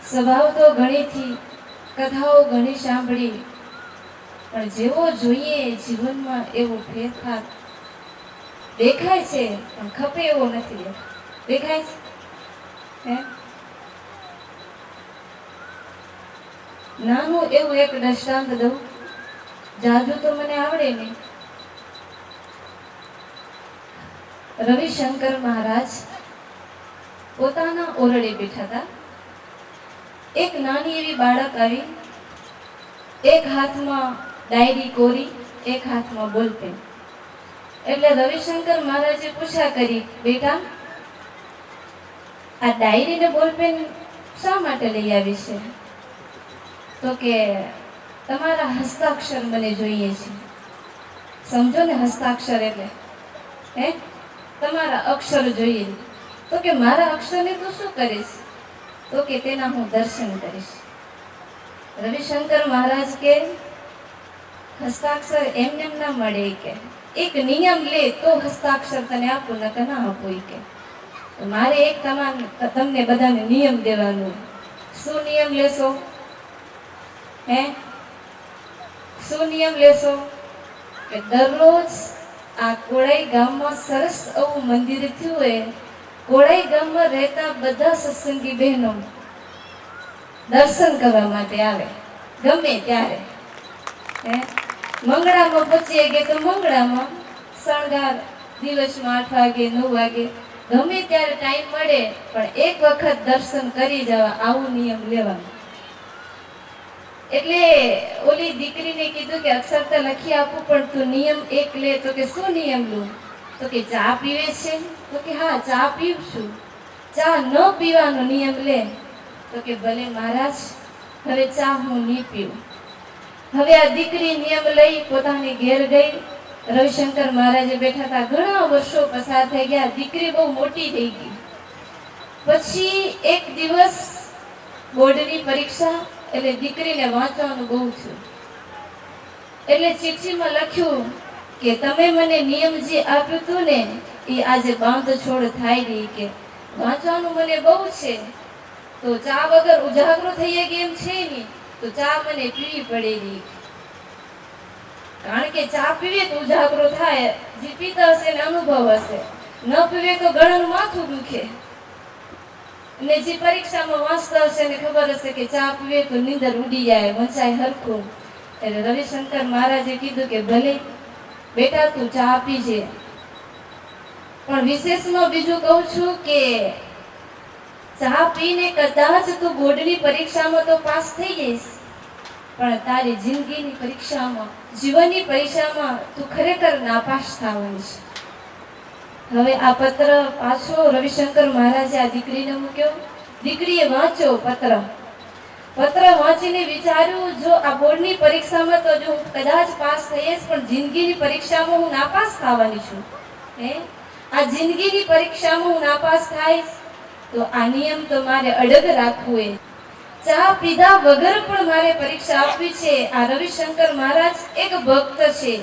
સ્વભાવ તો ઘણી થી, કથાઓ ઘણી સાંભળી, પણ જેવો જોઈએ જીવનમાં એવો ફેરફાર દેખાય છે, પણ ખપે એવો નથી દેખાય છે હે? નાનું એવું એક દ્રષ્ટાંત દઉં, જાજુ તો મને આવડે નહીં. રવિશંકર મહારાજ પોતાના ઓરડે બેઠા હતા. એક નાની એવી બાળક આવી, એક હાથમાં ડાયરી કોરી, એક હાથમાં બોલપેન. એટલે રવિશંકર મહારાજે પૂછા કરી, બેટા આ ડાયરી ને બોલપેન શા માટે લઈ આવી છે? તો કે તમારા હસ્તાક્ષર મને જોઈએ છે. સમજો ને હસ્તાક્ષર એટલે હે, તમારા અક્ષર જોઈએ. તો કે મારા અક્ષરને તું શું કરીશ? તો કે તેના હું દર્શન કરીશ. રવિશંકર મહારાજ કે હસ્તાક્ષર એમને એમ ના મળે કે એક નિયમ લે તો હસ્તાક્ષર તને આપું, નકર ના આપું કે મારે એક તમને બધાને નિયમ દેવાનું. શું નિયમ લેશો હે? શું નિયમ લેશો? કે દરરોજ આ કોળાઈ ગામમાં સરસ એવું મંદિર થયું હોય, કોળાઈ ગામમાં રહેતા બધા સત્સંગી બહેનો દર્શન કરવા માટે આવે ગમે ત્યારે. હે મંગળામાં પહોંચીએ કે તો મંગળામાં શણગાર દિવસમાં 8 વાગે 9 વાગે ગમે ત્યારે ટાઈમ મળે, પણ એક વખત દર્શન કરી જવા, આવું નિયમ લેવાનું. એટલે ઓલી દીકરીને કીધું કે અક્ષર તો લખી આપું, પણ તું નિયમ એક લે. તો કે શું નિયમ લઉં? તો કે ચા પીવે છે? તો કે હા ચા પીવું છું. ચા ન પીવાનો નિયમ લે. તો કે ભલે મહારાજ, હવે ચા હું નહીં પીવું. હવે આ દીકરી નિયમ લઈ પોતાની ઘેર ગઈ. રવિશંકર મહારાજે બેઠા હતા. ઘણા વર્ષો પસાર થઈ ગયા, દીકરી બહુ મોટી થઈ ગઈ. પછી એક દિવસ બોર્ડની પરીક્ષા, એટલે દીકરીને વાંચવાનું બહુ થયું. એટલે ચિઠ્ઠીમાં લખ્યું કે તમે મને નિયમ જે આપ્યું હતું ને એ આજે બાંધછોડ થાય રહી. કે વાંચવાનું મને બહુ છે, તો ચા વગર ઉજાગરો થઈ ગઈ એમ છે નહીં, તો ચા મને પીવી પડે રહી. કારણ કે ચા પીવે તો ઉજાગરો થાય. જે પીતા હશે ને અનુભવ હશે, ન પીવે તો ગળાનું માથું દુખે. ને જે પરીક્ષામાં વાંચતા હશે ને ખબર હશે કે ચા પીવે તો નીંદર ઉડી જાય, વંચાય હરખું. એટલે રવિશંકર મહારાજે કીધું કે ભલે બેટા તું ચા પીજે, પણ વિશેષમાં બીજું કહું છું કે ચા પીને કદાચ તું બોર્ડની પરીક્ષામાં તો પાસ થઈ જઈશ, પણ તારી જિંદગીની પરીક્ષામાં, જીવનની પરીક્ષામાં તું ખરેખર નાપાસ થવાની છે. હવે આ પત્ર પાછો રવિશંકર મહારાજે આ દીકરીને મૂક્યો. દીકરીએ વાંચ્યો પત્ર. પત્ર વાંચીને વિચાર્યું, જો આ બોર્ડની પરીક્ષામાં તો જો હું કદાચ પાસ થઈશ, પણ જિંદગીની પરીક્ષામાં હું નાપાસ થવાની છું. હે આ જિંદગીની પરીક્ષામાં હું નાપાસ થાઈશ, તો આ નિયમ તો મારે અડગ રાખવું. ચા પીધા વગર પણ મારે પરીક્ષા આપવી છે. આ રવિશંકર મહારાજ એક ભક્ત છે,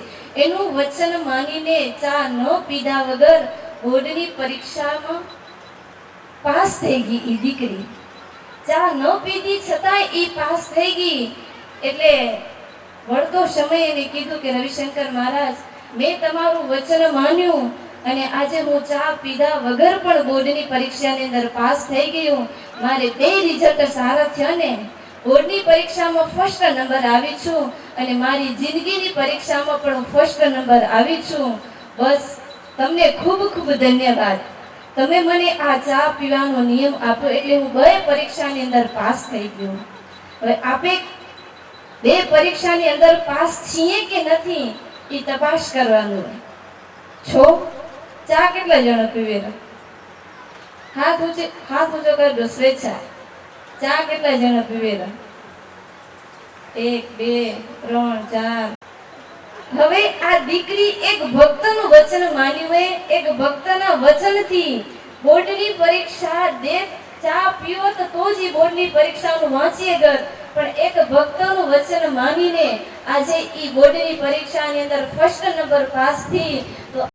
એનું વચન માનીને ચા ન પીધા વગર બોર્ડની પરીક્ષામાં પાસ થઈ ગઈ. ઈ દીકરી ચા ન પીધી છતાં ઈ પાસ થઈ ગઈ. એટલે વળતો સમય એને કીધું કે રવિશંકર મહારાજ, મેં તમારું વચન માન્યું અને આજે હું ચા પીધા વગર પણ બોર્ડની પરીક્ષાની અંદર પાસ થઈ ગયું. મારે 2 રિઝલ્ટ સારા થયા ને, બોર્ડની પરીક્ષામાં ફર્સ્ટ નંબર આવી છું અને મારી જિંદગીની પરીક્ષામાં પણ હું ફર્સ્ટ નંબર આવી છું. બસ તમને ખૂબ ખૂબ ધન્યવાદ. તમે મને આ ચા પીવાનો નિયમ આપ્યો એટલે હું 2 પરીક્ષાની અંદર પાસ થઈ ગયો. હવે આપે 2 પરીક્ષાની અંદર પાસ છીએ કે નથી એ તપાસ કરવાનું છો. ચા કેટલા જણા પીવેલા? હાથ ઊંચો કરજો સ્વેચ્છા. ચા કેટલા જણા પીવેલા? 1 2 3 4. હવે આ દીકરી એક ભક્તનું વચન માન્યું, એક ભક્તના વચનથી બોર્ડની પરીક્ષા દે. ચા પીવો તો જ બોર્ડની પરીક્ષાનું વાંચીએ ગર, પણ એક ભક્તનું વચન માનીને આજે ઈ બોર્ડની પરીક્ષાની અંદર ફર્સ્ટ નંબર પાસ થી. તો